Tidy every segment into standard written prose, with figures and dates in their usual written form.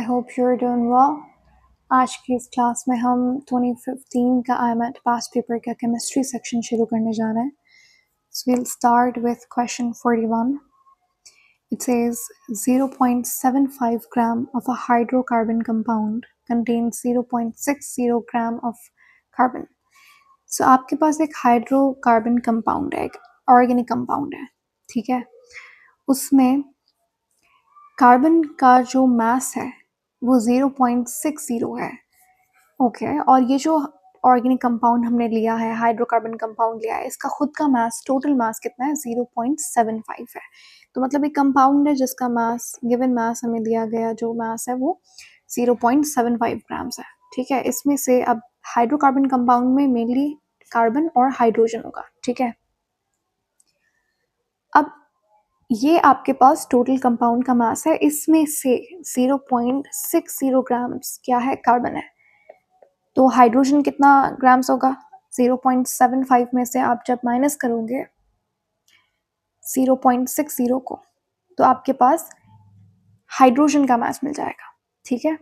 I hope you are doing well. आज की इस क्लास में हम 2015 का IMAT पास पेपर का केमिस्ट्री सेक्शन शुरू करने जा रहे हैं। So we'll start with question 41. It says 0.75 gram of a hydrocarbon compound contains 0.60 gram of carbon. So आपके पास एक हाइड्रोकार्बन कंपाउंड है, एक ऑर्गेनिक कंपाउंड है, ठीक है। उसमें कार्बन का जो मास है वो 0.60 है, ओके। और ये जो ऑर्गेनिक कंपाउंड हमने लिया है, हाइड्रोकार्बन कंपाउंड लिया है, इसका खुद का मास, टोटल मास कितना है? 0.75 है। तो मतलब एक कंपाउंड है जिसका मास, गिवन मास हमें दिया गया जो मास है वो 0.75 ग्राम्स है, ठीक है। इसमें से अब हाइड्रोकार्बन कंपाउंड में मेनली कार्बन और हाइड्रोजन होगा, ठीक है। अब ये आपके पास टोटल कंपाउंड का मास है, इसमें से 0.60 ग्राम्स क्या है? कार्बन है। तो हाइड्रोजन कितना ग्राम्स होगा? 0.75 में से आप जब माइनस करोगे 0.60 को, तो आपके पास हाइड्रोजन का मास मिल जाएगा, ठीक है।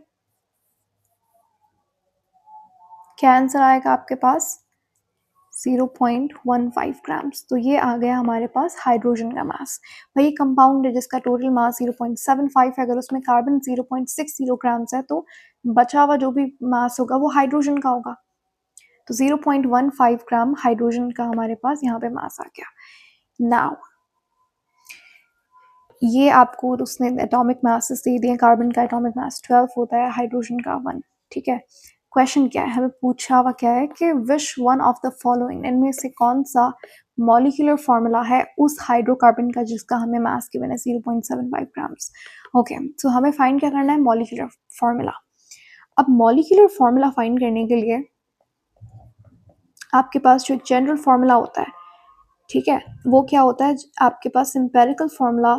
क्या आंसर आएगा आपके पास? 0.15 ग्राम्स। तो ये आ गया हमारे पास हाइड्रोजन का मास। भाई कंपाउंड है जिसका टोटल मास 0.75 है, अगर उसमें कार्बन 0.60 ग्राम्स है तो बचा हुआ जो भी मास होगा वो हाइड्रोजन का होगा। तो 0.15 ग्राम हाइड्रोजन का हमारे पास यहाँ पे मास आ गया। नाउ ये आपको उसने एटॉमिक मासेस दे दिए। कार्बन का एटॉमिक मास 12 होता है, हाइड्रोजन का 1, ठीक है। क्वेश्चन क्या है? हमें पूछा हुआ क्या है कि which one of the following, इनमें से कौन सा मॉलिक्यूलर फॉर्मूला है उस हाइड्रोकार्बन का जिसका हमें मास गिवन है 0.75 ग्राम्स। ओके, सो हमें फाइंड क्या करना है? Molecular formula. अब मॉलिक्यूलर फॉर्मूला फाइंड करने के लिए आपके पास जो जनरल फॉर्मूला होता है, ठीक है, वो क्या होता है? आपके पास एम्पेरिकल फॉर्मूला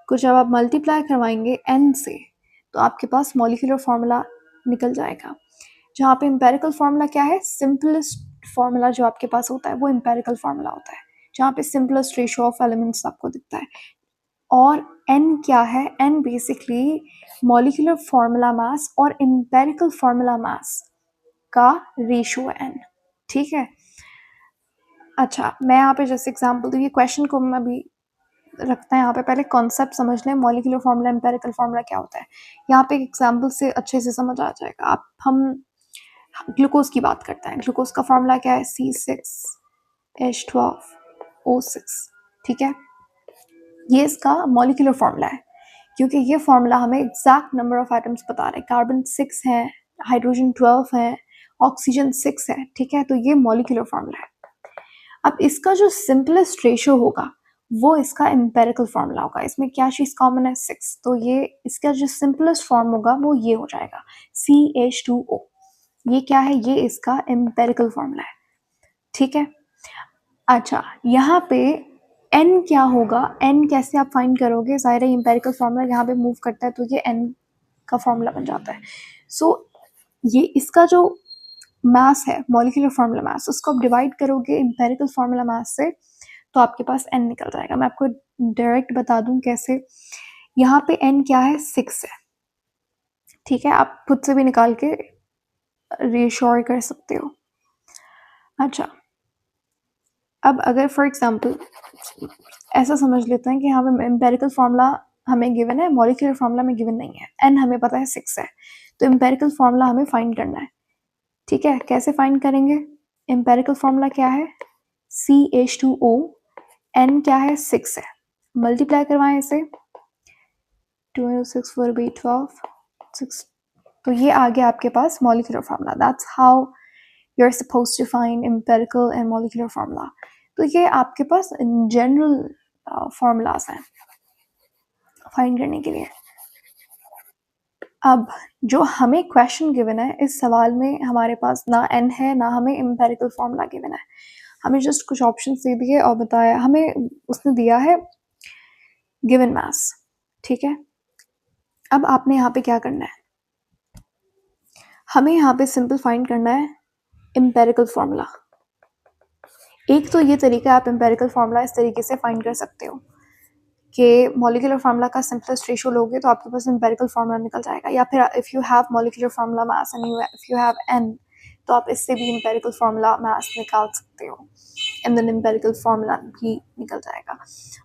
को जब आप मल्टीप्लाई करवाएंगे n से तो आपके पास मॉलिक्यूलर फॉर्मूला निकल जाएगा। जहाँ पे एम्पेरिकल फॉर्मूला क्या है? सिंपलेस्ट फॉर्मूला जो आपके पास होता है वो एम्पेरिकल फॉर्मूला होता है, जहाँ पे सिंपलेस्ट रेशियो ऑफ एलिमेंट्स आपको दिखता है। और n क्या है? n basically molecular formula mass और एम्पेरिकल फॉर्मूला मास का रेशियो है n, ठीक है। अच्छा, मैं यहाँ पे जैसे एग्जाम्पल दूँ, ये क्वेश्चन को मैं अभी रखता है यहाँ पे, पहले कॉन्सेप्ट समझ लें, मॉलिक्यूलर फॉर्मूला एम्पेरिकल फॉर्मूला क्या होता है। यहाँ पे एक एग्जाम्पल से अच्छे से समझ आ जाएगा। आप हम ग्लूकोज की बात करते हैं। ग्लूकोज का फॉर्मूला क्या है? C6H12O6, ठीक है। ये इसका मॉलिक्यूलर फॉर्मूला है, क्योंकि ये फॉर्मूला हमें एग्जैक्ट नंबर ऑफ एटम्स बता रहे हैं। कार्बन 6 है, हाइड्रोजन 12 है, ऑक्सीजन 6 है, ठीक है। तो ये मॉलिक्यूलर फॉर्मूला है। अब इसका जो सिंपलेस्ट रेशियो होगा वो इसका एम्पेरिकल फॉर्मूला होगा। इसमें क्या चीज़ कॉमन है? 6। तो ये इसका जो सिंपलेस्ट फॉर्म होगा वो ये हो जाएगा CH2O। ये क्या है? ये इसका एम्पेरिकल फॉर्मूला है, ठीक है। अच्छा, यहाँ पे n क्या होगा? n कैसे आप फाइंड करोगे? ज़ाहिर है एम्पेरिकल फॉर्मूला यहाँ पे मूव करता है तो ये n का फॉर्मूला बन जाता है। सो ये इसका जो मास है, मॉलिक्यूलर फॉर्मूला मास, उसको आप डिवाइड करोगे एम्पेरिकल फॉर्मूला मास से तो आपके पास n निकल जाएगा। मैं आपको डायरेक्ट बता दूं कैसे। यहाँ पे n क्या है? 6 है, ठीक है। आप खुद से भी निकाल के रीश्योर कर सकते हो। अच्छा, अब अगर फॉर एग्जांपल ऐसा समझ लेते हैं कि यहाँ पे एम्पेरिकल फॉर्मूला हमें गिवन है, मॉलिक्यूलर फॉर्मूला में गिवन नहीं है, n हमें पता है 6 है, तो एम्पेरिकल फॉर्मूला हमें फाइंड करना है, ठीक है। कैसे फाइंड करेंगे? एम्पेरिकल फॉर्मूला क्या है? CH2O, n क्या है? 6 है, मल्टीप्लाई करवाएं इसे, 2 6 4 be 12 6, तो ये आ गया आपके पास molecular formula. That's how you are supposed to find empirical and molecular formula. तो ये आपके पास जनरल फार्मूलाज हैं फाइंड करने के लिए। अब जो हमें क्वेश्चन गिवन है, इस सवाल में हमारे पास ना n है ना हमें एम्पेरिकल फार्मूला गिवन है। हमें जस्ट कुछ ऑप्शन दे दिए और बताया, हमें उसने दिया है गिवन मास, ठीक है। अब आपने यहाँ पे क्या करना है? हमें यहाँ पे सिंपल फाइंड करना है एम्पेरिकल फार्मूला। एक तो ये तरीका है, आप एम्पेरिकल फार्मूला इस तरीके से फाइंड कर सकते हो कि मॉलिक्यूलर फार्मूला का सिंपलेस्ट रेशो लोगे तो आपके पास एम्पेरिकल फार्मूला निकल जाएगा, या फिर if you have molecular formula mass and if you have n, तो आप इससे भी एम्पेरिकल फार्मूला मास निकाल सकते हो, एंड देन एम्पेरिकल फार्मूला भी निकल जाएगा।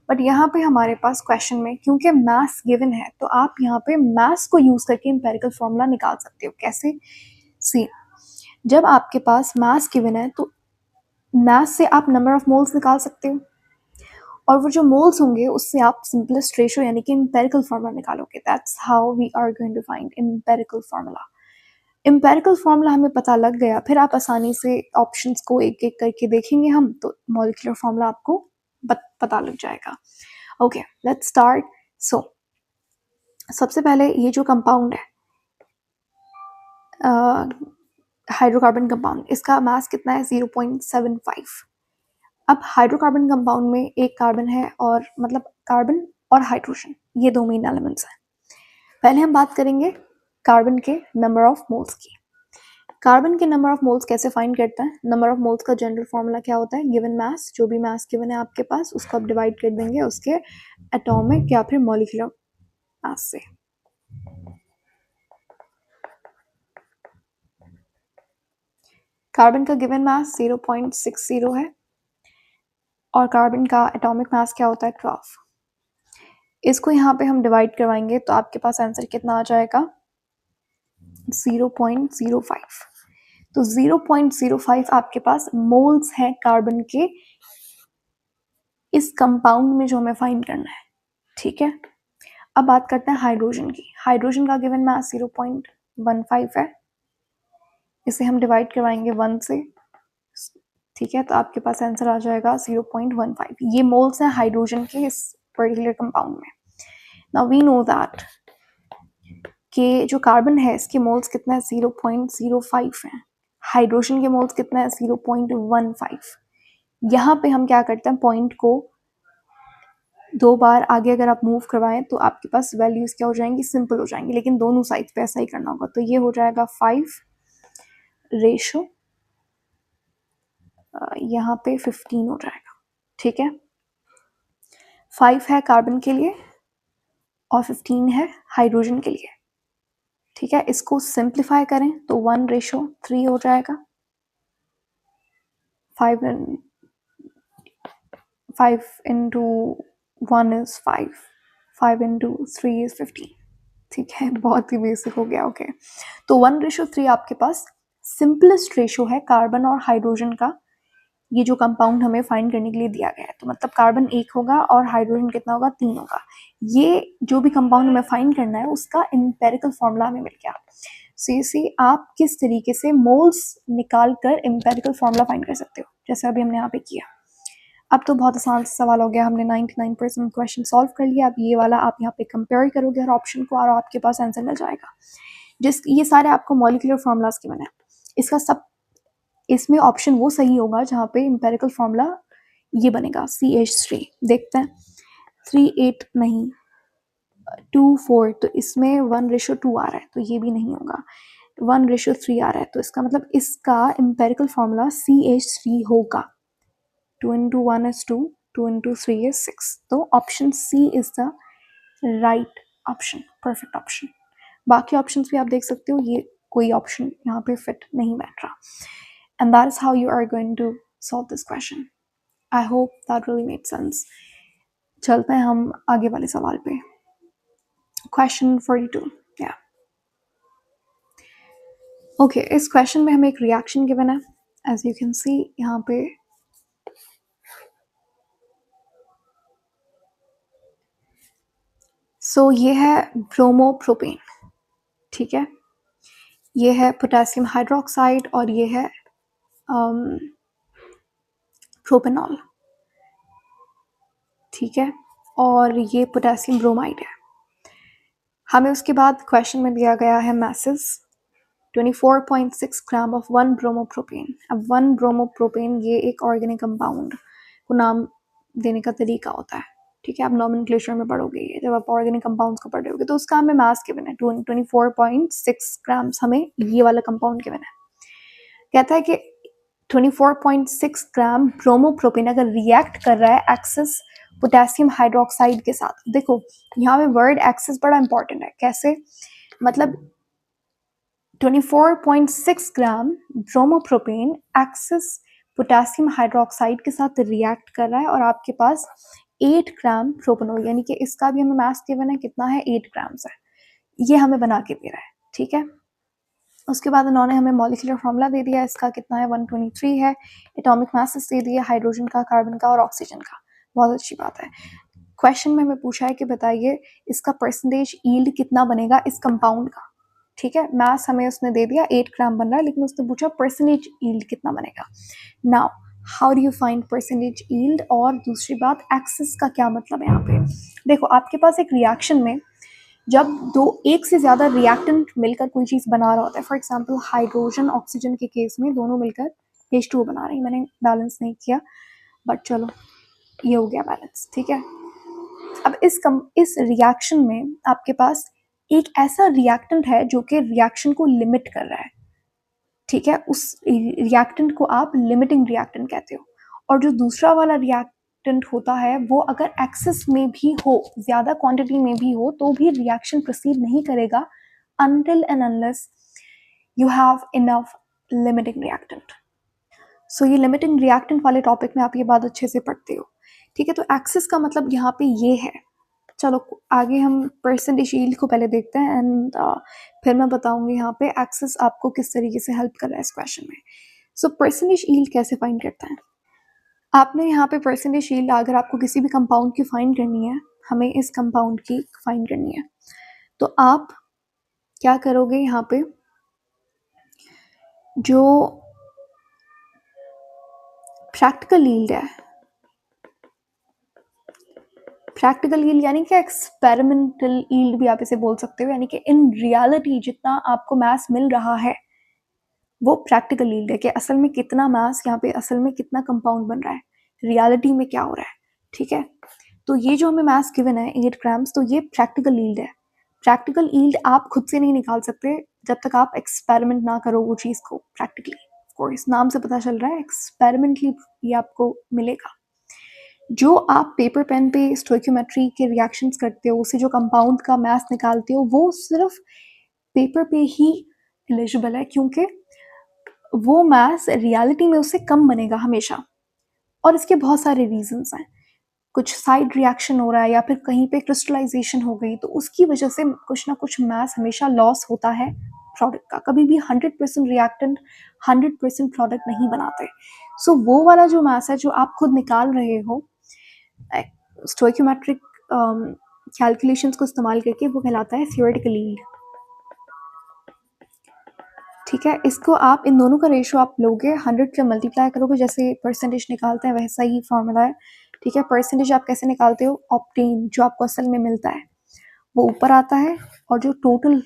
बट यहाँ पे हमारे पास क्वेश्चन में क्योंकि मास गिवन है तो आप यहाँ पे मास को यूज़ करके एम्पेरिकल फार्मूला निकाल सकते हो। कैसे? सी, जब आपके पास मास गिवन है तो मास से आप नंबर ऑफ मोल्स निकाल सकते हो, और वो जो मोल्स होंगे उससे आप सिंपलेस्ट रेशो यानी कि एम्पेरिकल फार्मूला निकालोगे। That's how we are going to find empirical formula. Empirical formula हमें पता लग गया, फिर आप आसानी से ऑप्शंस को एक एक करके देखेंगे हम, तो मॉलिक्यूलर फार्मूला आपको पता लग जाएगा। Okay, let's start. सो सबसे पहले ये जो कंपाउंड है हाइड्रोकार्बन कंपाउंड, इसका मास कितना है? 0.75। अब हाइड्रोकार्बन कंपाउंड में एक कार्बन है, और मतलब कार्बन और हाइड्रोजन ये दो मेन एलिमेंट्स हैं। पहले हम बात करेंगे कार्बन के नंबर ऑफ मोल्स की। कार्बन के नंबर ऑफ मोल्स कैसे फाइंड करते हैं? नंबर ऑफ मोल्स का जनरल फॉर्मूला क्या होता है? गिवन मास, जो भी मास गिवन है आपके पास उसको आप डिवाइड कर देंगे उसके एटॉमिक या फिर मॉलिक्यूलर मास से। कार्बन का गिवन मास 0.60 है, और कार्बन का एटॉमिक मास क्या होता है? 12। इसको यहाँ पे हम डिवाइड करवाएंगे तो आपके पास आंसर कितना आ जाएगा? 0.05। तो 0.05 आपके पास मोल्स हैं कार्बन के इस कंपाउंड में जो हमें फाइंड करना है। ठीक है, अब बात करते हैं हाइड्रोजन की। हाइड्रोजन का गिवन मास 0.15 है, इसे हम डिवाइड करवाएंगे 1 से। ठीक है, तो आपके पास आंसर आ जाएगा 0.15। ये मोल्स हैं हाइड्रोजन के इस पर्टिकुलर कंपाउंड में। नाउ वी नो दैट कि जो कार्बन है इसके मोल्स कितना है? 0.05 है। हाइड्रोजन के मोल्स कितना है? 0.15। यहाँ पे हम क्या करते हैं, पॉइंट को 2 बार आगे अगर आप मूव करवाएं तो आपके पास वैल्यूज क्या हो जाएंगी? सिंपल हो जाएंगी, लेकिन दोनों साइड पे ऐसा ही करना होगा। तो ये हो जाएगा 5 रेशो, यहाँ पे 15 हो जाएगा। ठीक है, 5 है कार्बन के लिए और 15 है हाइड्रोजन के लिए। ठीक है, इसको सिंप्लीफाई करें तो 1:3 हो जाएगा। 5 into 1 is 5, 5 into 3 is 15। ठीक है, बहुत ही बेसिक हो गया। ओके, तो 1:3 आपके पास सिंपलेस्ट रेशो है कार्बन और हाइड्रोजन का, ये जो कंपाउंड हमें फाइंड करने के लिए दिया गया है। तो मतलब कार्बन 1 होगा और हाइड्रोजन कितना होगा? 3 होगा। ये जो भी कंपाउंड हमें फाइंड करना है उसका एम्पेरिकल फॉर्मूला हमें मिल गया। सी आप किस तरीके से मोल्स निकाल कर एम्पेरिकल फॉर्मूला फाइंड कर सकते हो, जैसे अभी हमने यहाँ पे किया। अब तो बहुत आसान सवाल हो गया, हमने 99% क्वेश्चन सॉल्व कर लिया। अब ये वाला आप यहाँ पे कंपेयर करोगे हर ऑप्शन को और आपके पास आंसर मिल जाएगा। ये सारे आपको मॉलिक्यूलर फार्मूलाज के बने हैं। इसका सब इसमें ऑप्शन वो सही होगा जहाँ पे एम्पेरिकल फार्मूला ये बनेगा CH3। देखते हैं, 3:8 नहीं, 2:4, तो इसमें 1:2 आ रहा है, तो ये भी नहीं होगा। 1:3 आ रहा है, तो इसका मतलब इसका एम्पेरिकल फार्मूला CH3 होगा। 2 into 1 is 2, 2 into 3 is 6। तो option C is the right option, perfect option. बाकी ऑप्शंस भी आप देख सकते हो, ये कोई ऑप्शन यहाँ पे फिट नहीं बैठ रहा। And that is how you are going to solve this question. I hope that really made sense. चलते हैं हम आगे वाले सवाल पे। Question 42. Yeah. Okay, इस क्वेश्चन में हमें एक रिएक्शन गिवन है, as you can see यहाँ पे। So ये है ब्रोमोप्रोपेन। ठीक है, ये है पोटेशियम हाइड्रोक्साइड और ये है प्रोपेनॉल। ठीक है, और ये पोटेशियम ब्रोमाइड है। हमें उसके बाद क्वेश्चन में दिया गया है मैसेज 24.6 ग्राम ऑफ 1 ब्रोमोप्रोपेन। अब 1 ब्रोमोप्रोपेन ये एक ऑर्गेनिक कंपाउंड को नाम देने का तरीका होता है। ठीक है, आप नॉमेनक्लेचर में पढ़ोगे, जब आप ऑर्गेनिक कंपाउंड्स को पढ़ोगे तो उसका हमें मास गिवन है 24.6 ग्राम्स, हमें ये वाला कंपाउंड गिवन है। कहता है कि 24.6 ग्राम ब्रोमोप्रोपेन अगर रिएक्ट कर रहा है एक्सेस पोटेशियम हाइड्रोक्साइड के साथ। देखो यहाँ पे वर्ड एक्सेस बड़ा इंपॉर्टेंट है। कैसे? मतलब 24.6 ग्राम ब्रोमोप्रोपेन एक्सेस पोटेशियम हाइड्रोक्साइड के साथ रिएक्ट कर रहा है और आपके पास 8 ग्राम प्रोपेनॉल, यानी कि इसका भी हमें मास गिवन है, कितना है? 8 ग्राम्स है। ये हमें बना के दे रहा है, ठीक है। उसके बाद उन्होंने हमें मॉलिक्यूलर फार्मूला दे दिया, इसका कितना है? 123 है। एटॉमिक मासेस दे दिया हाइड्रोजन का, कार्बन का और ऑक्सीजन का। बहुत अच्छी बात है। क्वेश्चन में हमें पूछा है कि बताइए इसका परसेंटेज यील्ड कितना बनेगा इस कंपाउंड का, ठीक है। मास हमें उसने दे दिया 8 ग्राम बन रहा है, लेकिन उसने पूछा परसेंटेज यील्ड कितना बनेगा। Now how do you find percentage yield? और दूसरी बात एक्सेस का क्या मतलब है यहाँ पे? देखो आपके पास एक रिएक्शन में जब एक से ज़्यादा रिएक्टेंट मिलकर कोई चीज़ बना रहा होता है, फॉर एग्जांपल हाइड्रोजन ऑक्सीजन के केस में दोनों मिलकर H2O बना रहे हैं। मैंने बैलेंस नहीं किया बट चलो ये हो गया बैलेंस, ठीक है। अब इस रिएक्शन में आपके पास एक ऐसा रिएक्टेंट है जो कि रिएक्शन को लिमिट कर रहा है, ठीक है। उस रिएक्टेंट को आप लिमिटिंग रिएक्टेंट कहते हो। और जो दूसरा वाला रिएक्टेंट होता है वो अगर एक्सेस में भी हो, ज़्यादा क्वांटिटी में भी हो, तो भी रिएक्शन प्रोसीड नहीं करेगा until and unless you have enough limiting reactant। सो ये लिमिटिंग रिएक्टेंट वाले टॉपिक में आप ये बात अच्छे से पढ़ते हो, ठीक है। तो एक्सेस का मतलब यहाँ पे ये है। चलो आगे हम परसेंटेज यील्ड को पहले देखते हैं एंड फिर मैं बताऊंगी यहाँ पे एक्सेस आपको किस तरीके से हेल्प कर रहा है इस क्वेश्चन में। सो परसेंटेज यील्ड कैसे फाइंड करता है? आपने यहाँ पे परसेंटेज यील्ड, अगर आपको किसी भी कंपाउंड की फाइंड करनी है, हमें इस कंपाउंड की फाइंड करनी है, तो आप क्या करोगे? यहाँ पे जो प्रैक्टिकल यील्ड है, प्रैक्टिकल यील्ड यानी कि एक्सपेरिमेंटल यील्ड भी आप इसे बोल सकते हो, यानी कि इन रियलिटी जितना आपको मास मिल रहा है वो प्रैक्टिकल यील्ड है कि असल में कितना मास यहाँ पे, असल में कितना कंपाउंड बन रहा है, रियलिटी में क्या हो रहा है, ठीक है। तो ये जो हमें मास गिवन है 8 ग्राम्स, तो ये प्रैक्टिकल यील्ड है। प्रैक्टिकल यील्ड आप खुद से नहीं निकाल सकते जब तक आप एक्सपेरिमेंट ना करो वो चीज़ को प्रैक्टिकली। कोर्स नाम से पता चल रहा है एक्सपेरिमेंटली ये आपको मिलेगा। जो आप पेपर पेन पे स्टोइकियोमेट्री के रिएक्शंस करते हो, उससे जो कंपाउंड का मास निकालते हो, वो सिर्फ पेपर पे ही एलिजिबल है, क्योंकि वो मास रियलिटी में उससे कम बनेगा हमेशा। और इसके बहुत सारे रीजंस हैं। कुछ साइड रिएक्शन हो रहा है या फिर कहीं पे क्रिस्टलाइजेशन हो गई, तो उसकी वजह से कुछ ना कुछ मास हमेशा लॉस होता है प्रोडक्ट का। कभी भी 100% रिएक्टेंट 100% प्रोडक्ट नहीं बनाते। सो वो वाला जो मास है जो आप खुद निकाल रहे हो स्टोइकियोमेट्रिक कैलकुलेशंस को इस्तेमाल करके, वो कहलाता है थ्योरेटिकल यील्ड, ठीक है। इसको आप इन दोनों का रेशियो आप लोगे 100 से मल्टीप्लाई करोगे, जैसे परसेंटेज निकालते हैं वैसा ही फॉर्मूला है, ठीक है। परसेंटेज आप कैसे निकालते हो? ऑब्टेन, जो आपको असल में मिलता है वो ऊपर आता है, और जो टोटल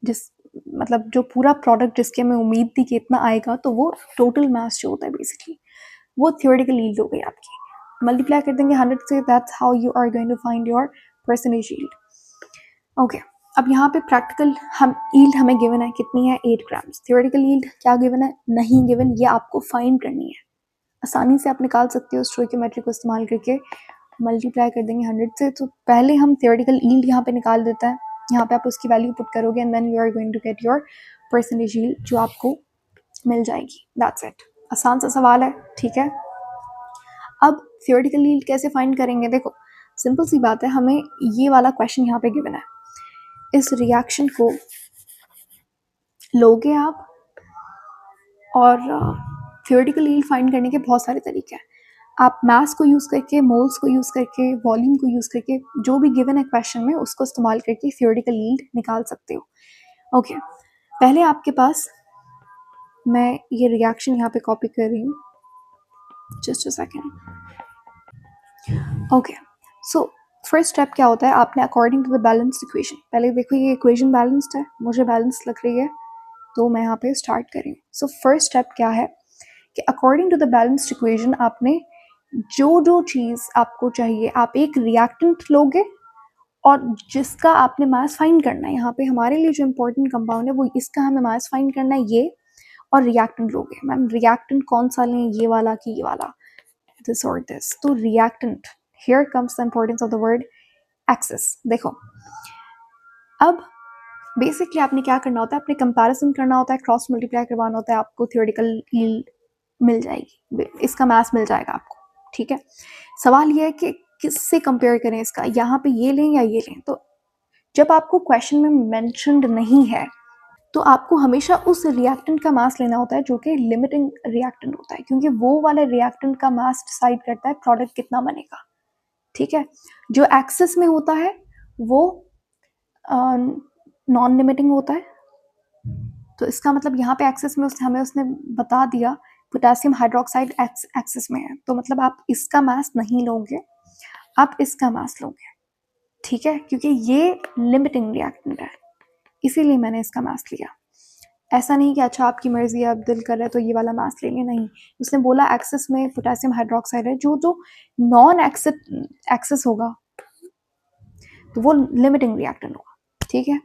जिस मतलब जो पूरा प्रोडक्ट जिसकी हमें उम्मीद थी कि इतना आएगा, तो वो टोटल मास जो होता है बेसिकली वो थ्योरेटिकल यील्ड हो गई आपकी। मल्टीप्लाई कर देंगे 100 से, that's how you are going to find your percentage yield. Okay, अब यहाँ पे प्रैक्टिकल हम यील्ड हमें गिवन है कितनी है? 8 ग्राम्स। थ्योरेटिकल यील्ड क्या गिवन है? नहीं गिवन, ये आपको फाइंड करनी है। आसानी से आप निकाल सकते हो स्टोइकियोमेट्री को इस्तेमाल करके। मल्टीप्लाई कर देंगे 100 से, तो पहले हम थ्योरेटिकल यील्ड यहाँ पे निकाल देते हैं। यहाँ पे आप उसकी वैल्यू पुट करोगे and then you are going to get your percentage yield जो आपको मिल जाएगी। दैट्स इट, आसान सा सवाल है, ठीक है। अब थ्योरेटिकल यील्ड कैसे फाइंड करेंगे? देखो सिंपल सी बात है, हमें ये वाला क्वेश्चन यहाँ पे गिवन है, इस रिएक्शन को लोगे आप, और थ्योरेटिकल यील्ड फाइंड करने के बहुत सारे तरीके हैं। आप मास को यूज़ करके, मोल्स को यूज़ करके, वॉल्यूम को यूज़ करके, जो भी गिवन है क्वेश्चन में उसको इस्तेमाल करके थ्योरेटिकल यील्ड निकाल सकते हो। ओके, पहले आपके पास, मैं ये रिएक्शन यहाँ पे कॉपी कर रही हूँ, just a second. Okay, so first step क्या होता है? आपने according to the balanced equation, पहले देखो ये इक्वेशन बैलेंस्ड है, मुझे बैलेंस लग रही है, तो मैं यहाँ पे स्टार्ट कर रही हूँ। सो फर्स्ट स्टेप क्या है कि according to the balanced equation आपने जो जो चीज़ आपको चाहिए, आप एक रिएक्टेंट लोगे और जिसका आपने मास फाइंड करना है। यहाँ पे हमारे लिए जो इम्पोर्टेंट कंपाउंड है वो इसका हमें मास फाइंड करना है, ये, और रिएक्टेंट लोगे। मैम रिएक्टेंट कौन सा लें, ये वाला कि ये वाला, दिस और दिस। तो reactant, here comes the importance of the word excess. देखो अब बेसिकली आपने क्या करना होता है, अपने कंपैरिजन करना होता है, क्रॉस मल्टीप्लाई करवाना होता है, आपको थ्योरेटिकल यील्ड मिल जाएगी, इसका मास मिल जाएगा आपको। ठीक है, सवाल ये है कि किससे कंपेयर करें इसका, यहाँ पे ये लें या ये लें। तो जब आपको क्वेश्चन में मेंशन्ड नहीं है तो आपको हमेशा उस रिएक्टेंट का मास लेना होता है जो कि लिमिटिंग रिएक्टेंट होता है, क्योंकि वो वाले रिएक्टेंट का मास डिसाइड करता है प्रोडक्ट कितना बनेगा। ठीक है, जो एक्सेस में होता है वो नॉन लिमिटिंग होता है। तो इसका मतलब यहाँ पे एक्सेस में हमें उसने बता दिया पोटेशियम हाइड्रोक्साइड एक्सेस में है, तो मतलब आप इसका मास नहीं लोगे, आप इसका मास लोगे। ठीक है, क्योंकि ये लिमिटिंग रिएक्टेंट है, इसीलिए मैंने इसका मास लिया। ऐसा नहीं कि अच्छा आपकी मर्जी है, आप दिल कर रहे तो ये वाला मास ले लें, नहीं। उसने बोला एक्सेस में पोटेशियम हाइड्रोक्साइड है, जो जो नॉन एक्सेस होगा तो वो लिमिटिंग रिएक्टेंट होगा। ठीक है,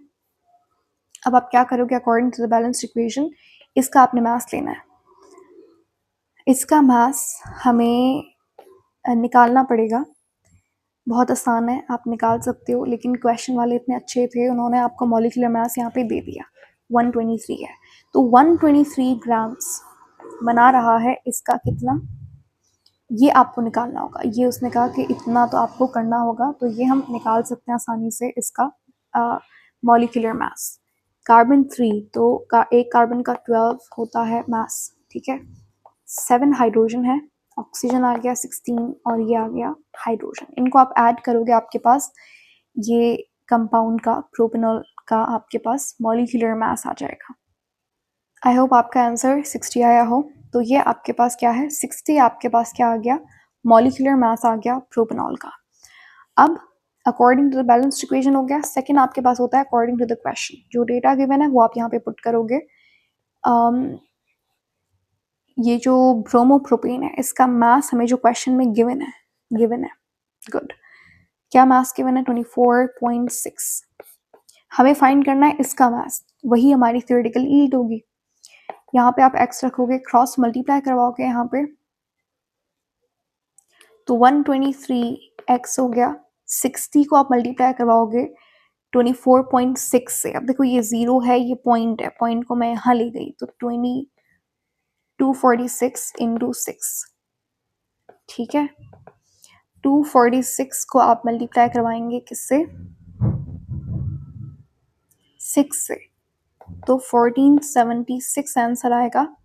अब आप क्या करोगे, according to the balanced equation इसका आपने मास लेना है। इसका मास हमें निकालना पड़ेगा, बहुत आसान है, आप निकाल सकते हो, लेकिन क्वेश्चन वाले इतने अच्छे थे, उन्होंने आपको मॉलिक्यूलर मास यहाँ पे दे दिया 123 है। तो 123 ग्राम्स बना रहा है इसका कितना, ये आपको निकालना होगा। ये उसने कहा कि इतना तो आपको करना होगा, तो ये हम निकाल सकते हैं आसानी से इसका मॉलिक्यूलर मास। कार्बन 3, तो एक कार्बन का 12 होता है मास। ठीक है, 7 हाइड्रोजन है, ऑक्सीजन आ गया 16 और ये आ गया हाइड्रोजन। इनको आप ऐड करोगे, आपके पास ये कंपाउंड का प्रोपेनॉल का आपके पास मॉलिक्यूलर मास आ जाएगा। आई होप आपका आंसर 60 आया हो। तो ये आपके पास क्या है, 60 आपके पास क्या आ गया, मॉलिक्यूलर मास आ गया प्रोपेनॉल का। अब according to the balanced equation हो गया। सेकंड आपके पास होता है अकॉर्डिंग टू द क्वेश्चन, जो डेटा गिवन है वो आप यहाँ पे पुट करोगे। ये जो ब्रोमोप्रोपेन है इसका मास हमें जो क्वेश्चन में गिवन है गुड, क्या मास गिवन है 24.6। हमें फाइंड करना है इसका मास, वही हमारी थ्योरेटिकल यील्ड होगी। यहाँ पे आप x रखोगे, क्रॉस मल्टीप्लाई करवाओगे यहाँ पे, तो 123x हो गया। 60 को आप मल्टीप्लाई करवाओगे 24.6 से। अब देखो ये 0 है, ये पॉइंट है, पॉइंट को मैं यहाँ ले गई, तो 246 इंटू 6। ठीक है, 246 को आप मल्टीप्लाई करवाएंगे किससे, 6 से, तो 1476 आंसर आएगा।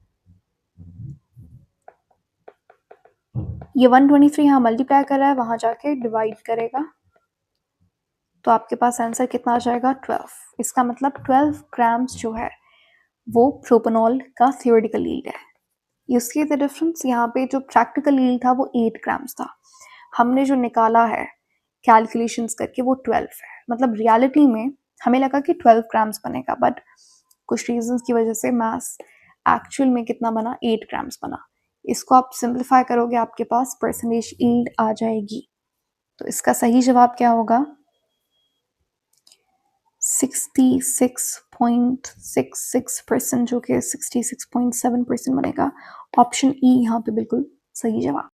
ये 123 यहाँ मल्टीप्लाई कर रहा है, वहां जाके डिवाइड करेगा, तो आपके पास आंसर कितना आ जाएगा 12। इसका मतलब 12 ग्राम्स जो है वो प्रोपेनॉल का थियोरेटिकल यील्ड है। यू सी द डिफरेंस, यहाँ पे जो प्रैक्टिकल यील्ड था वो 8 ग्राम्स था, हमने जो निकाला है कैलकुलेशंस करके वो 12 है। मतलब रियलिटी में हमें लगा कि 12 ग्राम्स बनेगा, बट कुछ रीजंस की वजह से मास एक्चुअल में कितना बना, 8 ग्राम्स बना। इसको आप सिंप्लीफाई करोगे, आपके पास परसेंटेज यील्ड आ जाएगी। तो इसका सही जवाब क्या होगा, 66.66%, जो कि 66.7% बनेगा। ऑप्शन ई यहाँ पे बिल्कुल सही जवाब।